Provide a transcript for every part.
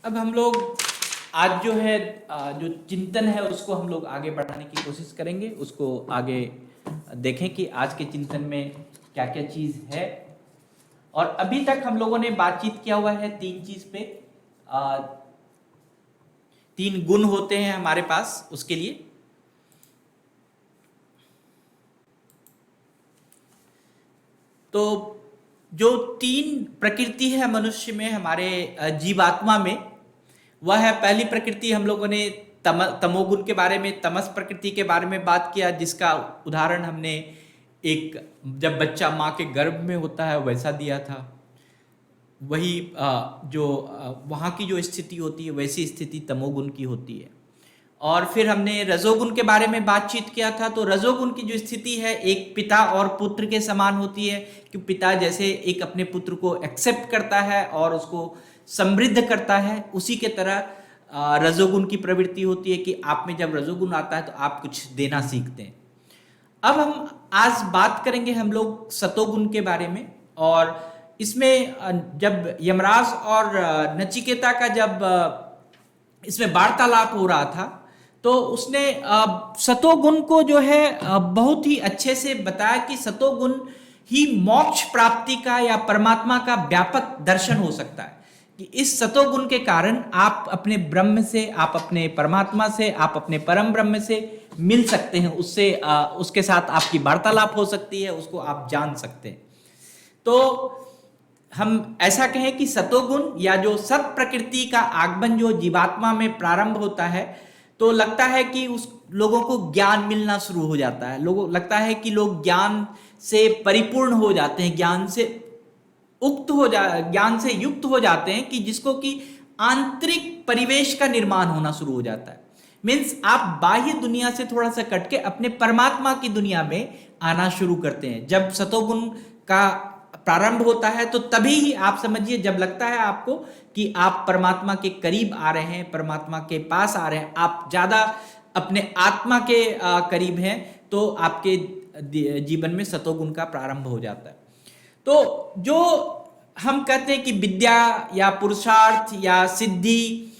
अब हम लोग आज जो है जो चिंतन है उसको हम लोग आगे बढ़ाने की कोशिश करेंगे, उसको आगे देखें कि आज के चिंतन में क्या क्या चीज़ है। और अभी तक हम लोगों ने बातचीत किया हुआ है तीन चीज़ पे। तीन गुण होते हैं हमारे पास उसके लिए। तो जो तीन प्रकृति है मनुष्य में, हमारे जीवात्मा में, वह है पहली प्रकृति। हम लोगों ने तमोगुण के बारे में, तमस प्रकृति के बारे में बात किया, जिसका उदाहरण हमने एक जब बच्चा माँ के गर्भ में होता है वैसा दिया था। वही जो वहाँ की जो स्थिति होती है वैसी स्थिति तमोगुण की होती है। और फिर हमने रजोगुण के बारे में बातचीत किया था। तो रजोगुण की जो स्थिति है एक पिता और पुत्र के समान होती है, कि पिता जैसे एक अपने पुत्र को एक्सेप्ट करता है और उसको समृद्ध करता है, उसी के तरह रजोगुण की प्रवृत्ति होती है कि आप में जब रजोगुण आता है तो आप कुछ देना सीखते हैं। अब हम आज बात करेंगे हम लोग सतोगुण के बारे में। और इसमें जब यमराज और नचिकेता का जब इसमें वार्तालाप हो रहा था तो उसने सतोगुण को जो है बहुत ही अच्छे से बताया कि सतोगुण ही मोक्ष प्राप्ति का या परमात्मा का व्यापक दर्शन हो सकता है। कि इस सतोगुण के कारण आप अपने ब्रह्म से, आप अपने परमात्मा से, आप अपने परम ब्रह्म से मिल सकते हैं, उससे उसके साथ आपकी वार्तालाप हो सकती है, उसको आप जान सकते हैं। तो हम ऐसा कहें कि सतोगुण या जो सत प्रकृति का आगमन जो जीवात्मा में प्रारंभ होता है, तो लगता है कि उस लोगों को ज्ञान मिलना शुरू हो जाता है। लोगों लगता है कि लोग ज्ञान से परिपूर्ण हो जाते हैं, ज्ञान से युक्त हो जाते हैं, कि जिसको कि आंतरिक परिवेश का निर्माण होना शुरू हो जाता है। मीन्स आप बाह्य दुनिया से थोड़ा सा कट के अपने परमात्मा की दुनिया में आना शुरू करते हैं। जब सतोगुण का प्रारंभ होता है तो तभी ही आप समझिए, जब लगता है आपको कि आप परमात्मा के करीब आ रहे हैं, परमात्मा के पास आ रहे हैं, आप ज्यादा अपने आत्मा के करीब हैं, तो आपके जीवन में सतोगुण का प्रारंभ हो जाता है। तो जो हम कहते हैं कि विद्या या पुरुषार्थ या सिद्धि,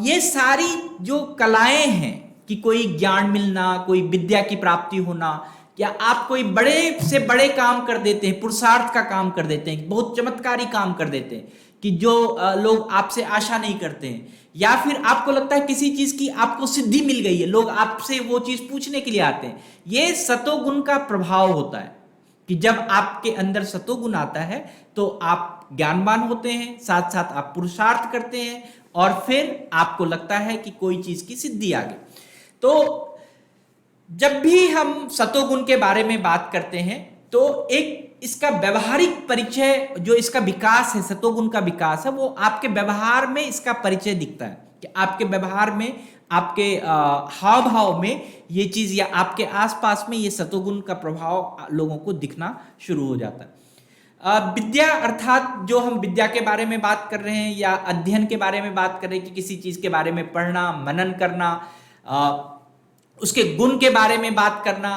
ये सारी जो कलाएं हैं, कि कोई ज्ञान मिलना, कोई विद्या की प्राप्ति होना, या आप कोई बड़े से बड़े काम कर देते हैं, पुरुषार्थ का काम कर देते हैं, बहुत चमत्कारी काम कर देते हैं कि जो लोग आपसे आशा नहीं करते हैं, या फिर आपको लगता है किसी चीज की आपको सिद्धि मिल गई है, लोग आपसे वो चीज पूछने के लिए आते हैं, ये सतोगुण का प्रभाव होता है। कि जब आपके अंदर सतोगुण आता है तो आप ज्ञानवान होते हैं, साथ साथ आप पुरुषार्थ करते हैं, और फिर आपको लगता है कि कोई चीज की सिद्धि आ गई। तो जब भी हम सतोगुण के बारे में बात करते हैं तो एक इसका व्यवहारिक परिचय, जो इसका विकास है, सतोगुण का विकास है, वो आपके व्यवहार में इसका परिचय दिखता है। कि आपके व्यवहार में, आपके हाव भाव में ये चीज, या आपके आसपास में ये सतोगुण का प्रभाव लोगों को दिखना शुरू हो जाता है। विद्या अर्थात जो हम विद्या के बारे में बात कर रहे हैं, या अध्ययन के बारे में बात कर रहे हैं, कि किसी चीज के बारे में पढ़ना, मनन करना, उसके गुण के बारे में बात करना,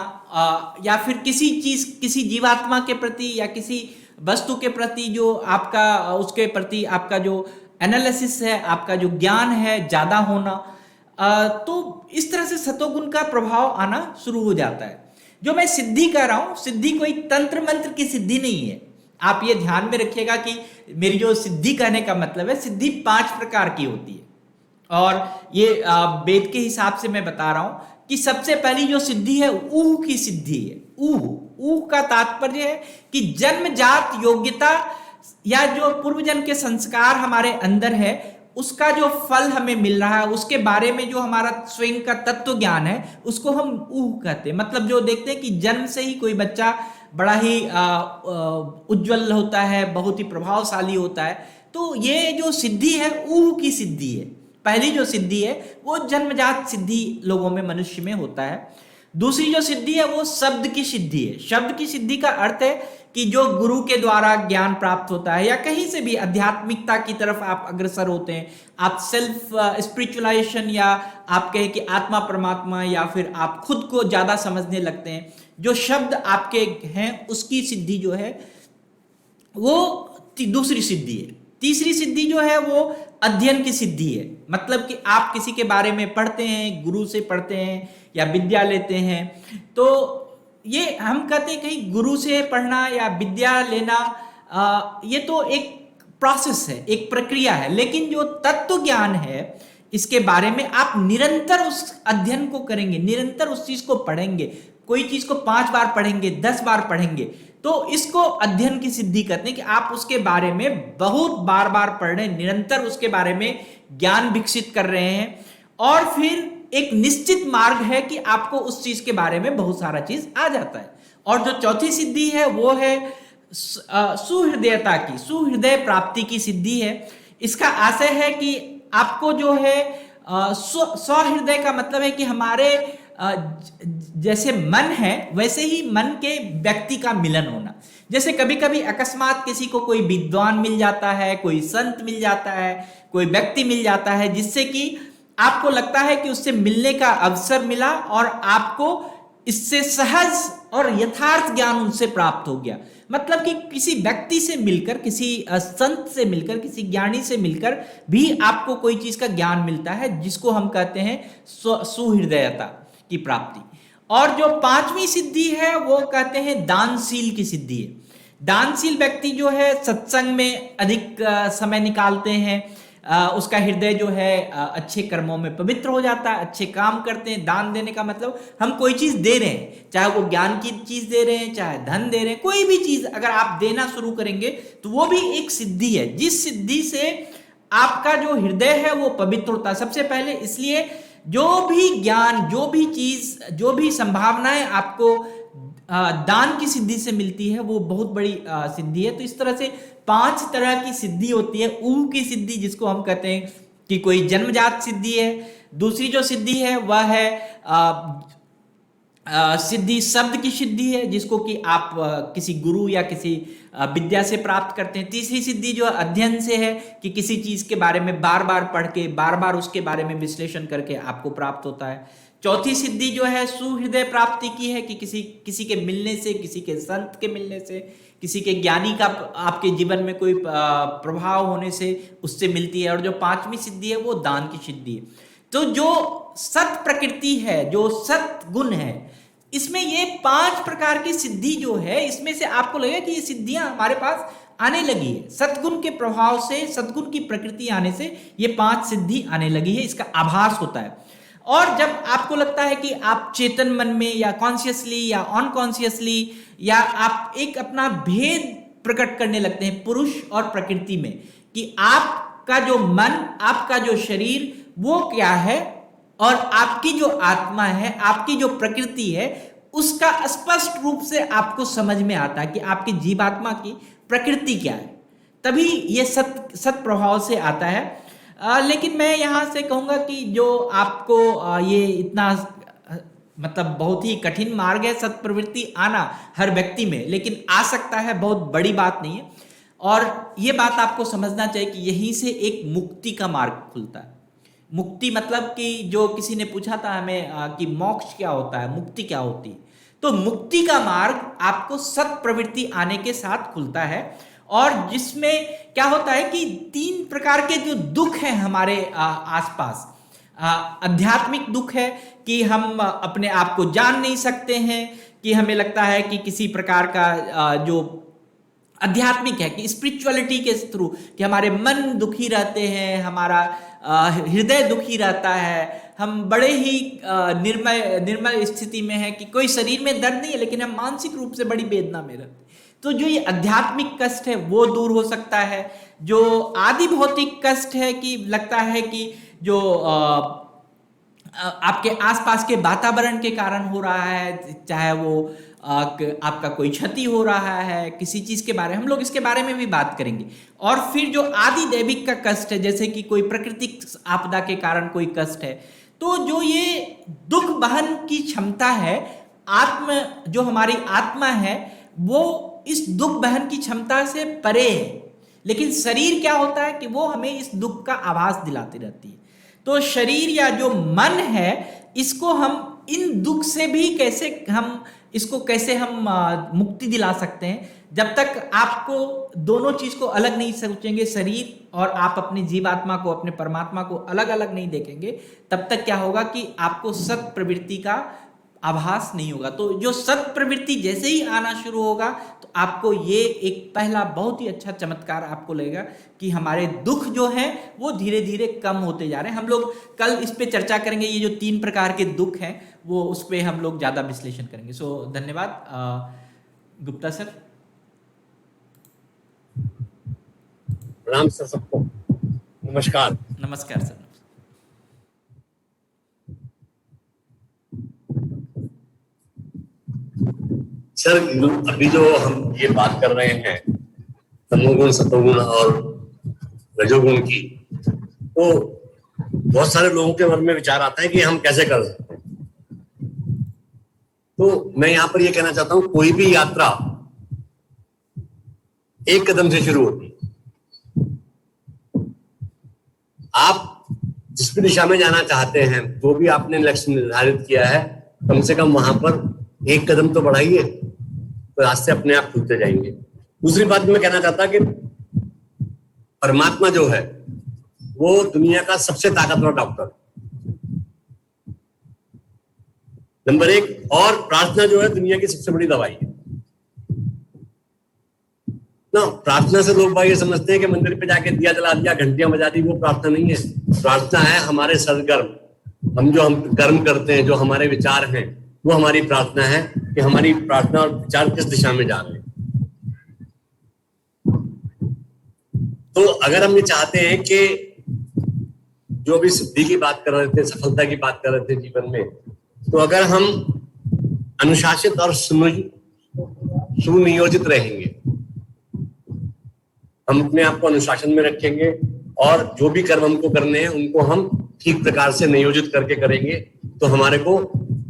या फिर किसी चीज, किसी जीवात्मा के प्रति या किसी वस्तु के प्रति जो आपका, उसके प्रति आपका जो एनालिसिस है, आपका जो ज्ञान है, ज्यादा होना, तो इस तरह से सतोगुण का प्रभाव आना शुरू हो जाता है। जो मैं सिद्धि कह रहा हूं, सिद्धि कोई तंत्र मंत्र की सिद्धि नहीं है। आप ये ध्यान में रखिएगा कि मेरी जो सिद्धि कहने का मतलब है, सिद्धि 5 प्रकार की होती है। और ये वेद के हिसाब से मैं बता रहा हूं कि सबसे पहली जो सिद्धि है ऊह की सिद्धि है। ऊह का तात्पर्य है कि जन्मजात योग्यता, या जो पूर्व जन्म के संस्कार हमारे अंदर है, उसका जो फल हमें मिल रहा है, उसके बारे में जो हमारा स्वयं का तत्व ज्ञान है, उसको हम ऊह कहते हैं। मतलब जो देखते हैं कि जन्म से ही कोई बच्चा बड़ा ही उज्जवल होता है, बहुत ही प्रभावशाली होता है, तो ये जो सिद्धि है ऊह की सिद्धि है। पहली जो सिद्धि है वो जन्मजात सिद्धि लोगों में, मनुष्य में होता है। दूसरी जो सिद्धि है वो शब्द की सिद्धि है। शब्द की सिद्धि का अर्थ है कि जो गुरु के द्वारा ज्ञान प्राप्त होता है, या कहीं से भी आध्यात्मिकता की तरफ आप अग्रसर होते हैं, आप सेल्फ स्पिरिचुअलाइजेशन, या आप कहें कि आत्मा परमात्मा, या फिर आप खुद को ज्यादा समझने लगते हैं, जो शब्द आपके हैं उसकी सिद्धि जो है वो दूसरी सिद्धि है। तीसरी सिद्धि जो है वो अध्ययन की सिद्धि है, मतलब कि आप किसी के बारे में पढ़ते हैं, गुरु से पढ़ते हैं या विद्या लेते हैं, तो ये हम कहते हैं कहीं गुरु से पढ़ना या विद्या लेना, ये तो एक प्रोसेस है, एक प्रक्रिया है। लेकिन जो तत्व ज्ञान है इसके बारे में आप निरंतर उस अध्ययन को करेंगे, निरंतर उस चीज को पढ़ेंगे, कोई चीज को 5 बार पढ़ेंगे, 10 बार पढ़ेंगे, तो इसको अध्ययन की सिद्धि कहते हैं कि आप उसके बारे में बहुत बार बार पढ़ रहे हैं, निरंतर उसके बारे में ज्ञान विकसित कर रहे हैं, और फिर एक निश्चित मार्ग है कि आपको उस चीज के बारे में बहुत सारा चीज आ जाता है। और जो चौथी सिद्धि है वो है सुहृदयता की, सुहृदय प्राप्ति की सिद्धि है। इसका आशय है कि आपको जो है सहृदय का मतलब है कि हमारे जैसे मन है वैसे ही मन के व्यक्ति का मिलन होना। जैसे कभी कभी अकस्मात किसी को कोई विद्वान मिल जाता है, कोई संत मिल जाता है, कोई व्यक्ति मिल जाता है, जिससे कि आपको लगता है कि उससे मिलने का अवसर मिला और आपको इससे सहज और यथार्थ ज्ञान उनसे प्राप्त हो गया। मतलब कि किसी व्यक्ति से मिलकर, किसी संत से मिलकर, किसी ज्ञानी से मिलकर भी आपको कोई चीज का ज्ञान मिलता है, जिसको हम कहते हैं सुहृदयता की प्राप्ति। और जो पांचवी सिद्धि है वो कहते हैं दानशील की सिद्धि है। दानशील व्यक्ति जो है सत्संग में अधिक समय निकालते हैं, उसका हृदय जो है अच्छे कर्मों में पवित्र हो जाता है, अच्छे काम करते हैं। दान देने का मतलब हम कोई चीज दे रहे हैं, चाहे वो ज्ञान की चीज दे रहे हैं, चाहे धन दे रहे हैं, कोई भी चीज अगर आप देना शुरू करेंगे तो वो भी एक सिद्धि है, जिस सिद्धि से आपका जो हृदय है वो पवित्र होता है सबसे पहले। इसलिए जो भी ज्ञान, जो भी चीज, जो भी संभावनाएं आपको दान की सिद्धि से मिलती है वो बहुत बड़ी सिद्धि है। तो इस तरह से 5 तरह की सिद्धि होती है। ऊ की सिद्धि जिसको हम कहते हैं कि कोई जन्मजात सिद्धि है। दूसरी जो सिद्धि है वह है सिद्धि शब्द की सिद्धि है, जिसको कि आप किसी गुरु या किसी विद्या से प्राप्त करते हैं। तीसरी सिद्धि जो अध्ययन से है कि किसी चीज के बारे में बार बार पढ़ के, बार बार उसके बारे में विश्लेषण करके आपको प्राप्त होता है। चौथी सिद्धि जो है सुहृदय प्राप्ति की है कि किसी के मिलने से, किसी के संत के मिलने से, किसी के ज्ञानी का आपके जीवन में कोई प्रभाव होने से उससे मिलती है। और जो पांचवी सिद्धि है वो दान की सिद्धि है। तो जो सत प्रकृति है, जो सत गुण है, इसमें ये 5 प्रकार की सिद्धि जो है, इसमें से आपको लगेगा कि ये सिद्धियां हमारे पास आने लगी है। सतगुण के प्रभाव से, सतगुण की प्रकृति आने से ये 5 सिद्धि आने लगी है, इसका आभास होता है। और जब आपको लगता है कि आप चेतन मन में या कॉन्शियसली या अनकॉन्शियसली या आप एक अपना भेद प्रकट करने लगते हैं पुरुष और प्रकृति में, कि आपका जो मन, आपका जो शरीर वो क्या है और आपकी जो आत्मा है, आपकी जो प्रकृति है, उसका स्पष्ट रूप से आपको समझ में आता है कि आपकी जीवात्मा की प्रकृति क्या है। तभी ये सत प्रभाव से आता है। लेकिन मैं यहाँ से कहूँगा कि जो आपको ये इतना मतलब बहुत ही कठिन मार्ग है सत प्रवृत्ति आना हर व्यक्ति में, लेकिन आ सकता है, बहुत बड़ी बात नहीं है। और ये बात आपको समझना चाहिए कि यहीं से एक मुक्ति का मार्ग खुलता है। मुक्ति मतलब कि जो किसी ने पूछा था हमें कि मोक्ष क्या होता है, मुक्ति क्या होती है, तो मुक्ति का मार्ग आपको सत प्रवृत्ति आने के साथ खुलता है। और जिसमें क्या होता है कि 3 प्रकार के जो दुख हैं हमारे आसपास, आध्यात्मिक दुख है कि हम अपने आप को जान नहीं सकते हैं, कि हमें लगता है कि किसी प्रकार का जो आध्यात्मिक है कि स्पिरिचुअलिटी के थ्रू कि हमारे मन दुखी रहते हैं, हमारा हृदय दुखी रहता है, हम बड़े ही निर्मल स्थिति में है कि कोई शरीर में दर्द नहीं है लेकिन हम मानसिक रूप से बड़ी वेदना में रहते हैं। तो जो ये आध्यात्मिक कष्ट है वो दूर हो सकता है। जो आदि भौतिक कष्ट है कि लगता है कि जो आपके आसपास के वातावरण के कारण हो रहा है, चाहे वो आपका कोई क्षति हो रहा है किसी चीज के बारे में, हम लोग इसके बारे में भी बात करेंगे। और फिर जो आदि दैविक का कष्ट है, जैसे कि कोई प्राकृतिक आपदा के कारण कोई कष्ट है, तो जो ये दुख बहन की क्षमता है, जो हमारी आत्मा है वो इस दुख बहन की क्षमता से परे है। लेकिन शरीर क्या होता है कि वो हमें इस दुख का आभास दिलाती रहती है। तो शरीर या जो मन है इसको हम इन दुख से भी कैसे हम इसको कैसे हम मुक्ति दिला सकते हैं। जब तक आपको दोनों चीज को अलग नहीं सोचेंगे, शरीर और आप अपनी जीवात्मा को, अपने परमात्मा को अलग अलग नहीं देखेंगे, तब तक क्या होगा कि आपको सत प्रवृत्ति का आभास नहीं होगा। तो जो सत प्रवृत्ति जैसे ही आना शुरू होगा तो आपको ये एक पहला बहुत ही अच्छा चमत्कार आपको लगेगा कि हमारे दुख जो हैं वो धीरे धीरे कम होते जा रहे हैं। हम लोग कल इस पे चर्चा करेंगे, ये जो 3 प्रकार के दुख हैं वो उस पे हम लोग ज्यादा विश्लेषण करेंगे। सो धन्यवाद गुप्ता सर। प्रणाम सर सबको, नमस्कार। नमस्कार सर। सर अभी जो हम ये बात कर रहे हैं तमोगुण, सतोगुण और रजोगुण की, तो बहुत सारे लोगों के मन में विचार आता है कि हम कैसे कर सकते हैं। तो मैं यहाँ पर ये कहना चाहता हूँ, कोई भी यात्रा एक कदम से शुरू होती है। आप जिस भी दिशा में जाना चाहते हैं, जो भी आपने लक्ष्य निर्धारित किया है, कम से कम वहां पर एक कदम तो बढ़ाइए, तो रास्ते अपने आप खुलते जाएंगे। दूसरी बात मैं कहना चाहता कि परमात्मा जो है वो दुनिया का सबसे ताकतवर डॉक्टर, नंबर 1, और प्रार्थना जो है दुनिया की सबसे बड़ी दवाई है ना। प्रार्थना से लोग भाई ये समझते हैं कि मंदिर पे जाके दिया जला दिया, घंटियां बजा दी, वो प्रार्थना नहीं है। प्रार्थना है हमारे सदकर्म, हम कर्म करते हैं, जो हमारे विचार हैं, वो हमारी प्रार्थना है कि हमारी प्रार्थना और विचार किस दिशा में जा रहे हैं। तो अगर हम ये चाहते हैं कि जो भी सिद्धि की बात कर रहे थे, सफलता की बात कर रहे थे जीवन में, तो अगर हम अनुशासित और सुनियोजित रहेंगे, हम अपने आप को अनुशासन में रखेंगे और जो भी कर्म हमको करने हैं उनको हम ठीक प्रकार से नियोजित करके करेंगे, तो हमारे को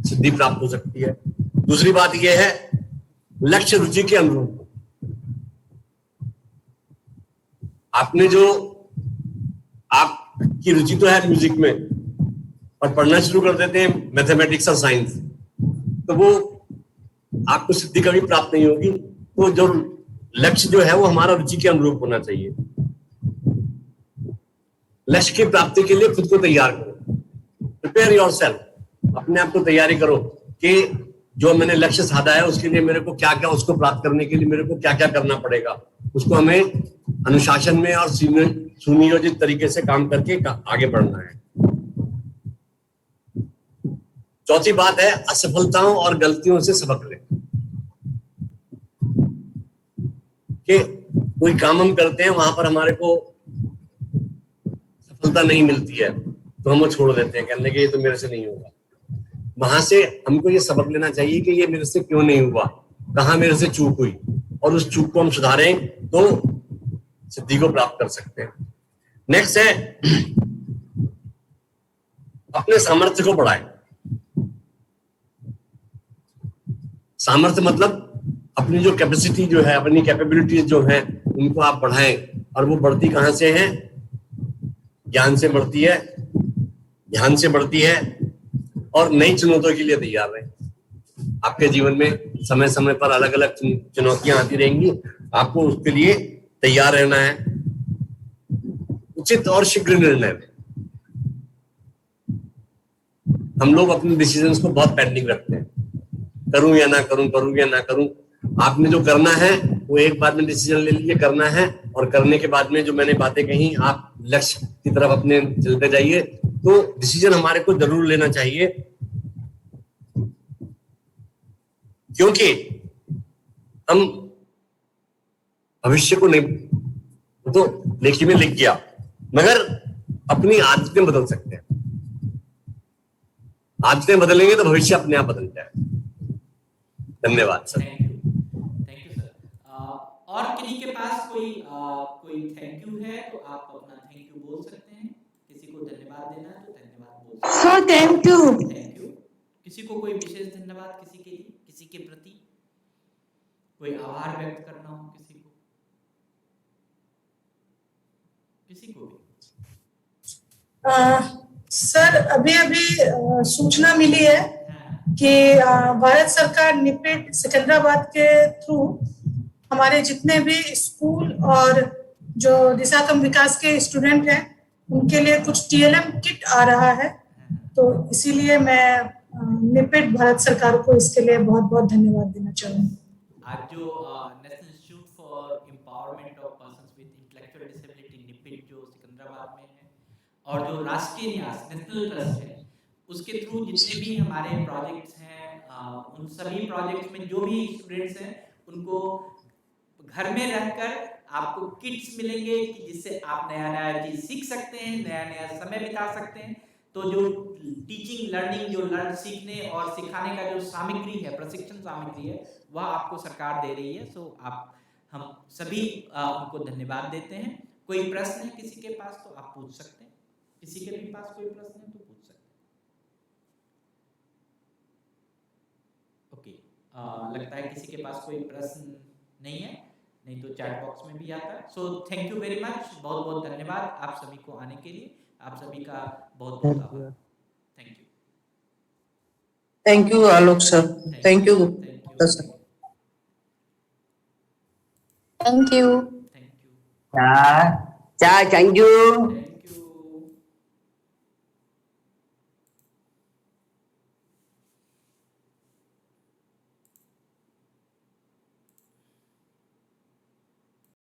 सिद्धि प्राप्त हो सकती है। दूसरी बात यह है, लक्ष्य रुचि के अनुरूप आपने जो, आपकी रुचि तो है म्यूजिक में और पढ़ना शुरू कर देते हैं मैथमेटिक्स और साइंस, तो वो आपको सिद्धि कभी प्राप्त नहीं होगी। तो जो लक्ष्य जो है वो हमारा रुचि के अनुरूप होना चाहिए। लक्ष्य की प्राप्ति के लिए खुद को तैयार करो, प्रिपेयर योरसेल्फ, अपने आप को तैयारी करो कि जो मैंने लक्ष्य साधा है उसके लिए मेरे को क्या क्या, उसको प्राप्त करने के लिए मेरे को क्या क्या करना पड़ेगा, उसको हमें अनुशासन में और सुनियोजित तरीके से काम करके आगे बढ़ना है। चौथी बात है, असफलताओं और गलतियों से सबक लें। कि कोई काम हम करते हैं, वहां पर हमारे को सफलता नहीं मिलती है तो हम वो छोड़ देते हैं, कहने के ये तो मेरे से नहीं होगा। वहां से हमको ये सबक लेना चाहिए कि ये मेरे से क्यों नहीं हुआ, कहाँ मेरे से चूक हुई, और उस चूक को हम सुधारें तो सिद्धि को प्राप्त कर सकते हैं। नेक्स्ट है, अपने सामर्थ्य को बढ़ाएं। सामर्थ्य मतलब अपनी जो कैपेसिटी जो है, अपनी कैपेबिलिटीज जो है, उनको आप बढ़ाएं। और वो बढ़ती कहां से है? ज्ञान से बढ़ती है, ध्यान से बढ़ती है, और नई चुनौतियों के लिए तैयार रहें। आपके जीवन में समय समय पर अलग अलग चुनौतियां आती रहेंगी, आपको उसके लिए तैयार रहना है। उचित और शीघ्र निर्णय लें। हम लोग अपने डिसीजंस को बहुत पेंडिंग रखते हैं, करूं या ना करूं, करूं या ना करूं। आपने जो करना है वो एक बार में डिसीजन ले लीजिए, करना है, और करने के बाद में जो मैंने बातें कही, आप लक्ष्य की तरफ अपने चलते जाइए। तो डिसीजन हमारे को जरूर लेना चाहिए, क्योंकि हम भविष्य को नहीं, तो लेखी में लिख गया, मगर अपनी आदतें बदल सकते हैं। आदतें बदलेंगे तो भविष्य अपने आप बदल जाए। धन्यवाद सर। Thank you sir. और किसी के पास कोई थैंक यू है तो आप अपना थैंक यू बोल सकते हैं। किसी को धन्यवाद देना है तो धन्यवाद बोल सकते हैं। Sir thank you. Thank you. किसी को कोई विशेष धन्यवाद, किसी के लिए, किसी के प्रति कोई आभार व्यक्त करना हो, किसी को भी। सर अभी सूचना मिली है कि भारत सरकार निपिट सिकंदराबाद के थ्रू हमारे जितने भी स्कूल और जो दिशाकम विकास के स्टूडेंट हैं उनके लिए कुछ TLM किट आ रहा है, तो इसीलिए मैं निपिट भारत सरकार को इसके लिए बहुत बहुत धन्यवाद देना चाहूंगी। आज जो National Institute for Empowerment of Persons with Intellectual Disability NIEPID जो सिकंदराबाद में है और जो राष्ट्रीय न्यास नेशनल ट्रस्ट है उसके थ्रू जितने भी हमारे प्रोजेक्ट्स हैं उन सभी प्रोजेक्ट्स में जो भी स्टूडेंट्स हैं उनको घर में रहकर आपको किट्स मिलेंगे कि जिससे आप नया नया चीज सीख सकते हैं, नया नया समय बिता सकते हैं। तो जो टीचिंग लर्निंग जो सीखने और सिखाने का जो सामग्री है, प्रशिक्षण सामग्री है, वह आपको सरकार दे रही है। सो आप हम सभी उनको धन्यवाद देते हैं। कोई प्रश्न है किसी के पास तो आप पूछ सकते हैं, किसी के भी पास कोई प्रश्न है तो पूछ सकते हैं। ओके, लगता है किसी के पास कोई प्रश्न नहीं है, नहीं तो चैट बॉक्स में भी आता है। So thank you very much, बहुत बहुत धन्यवाद आप सभी को आने के लिए, आप सभी का बहुत बहुत आभार। Thank you. Thank you Alok sir, thank you Gupta sir. Thank you. Thank you. Dạ, chào, chào anh Dương.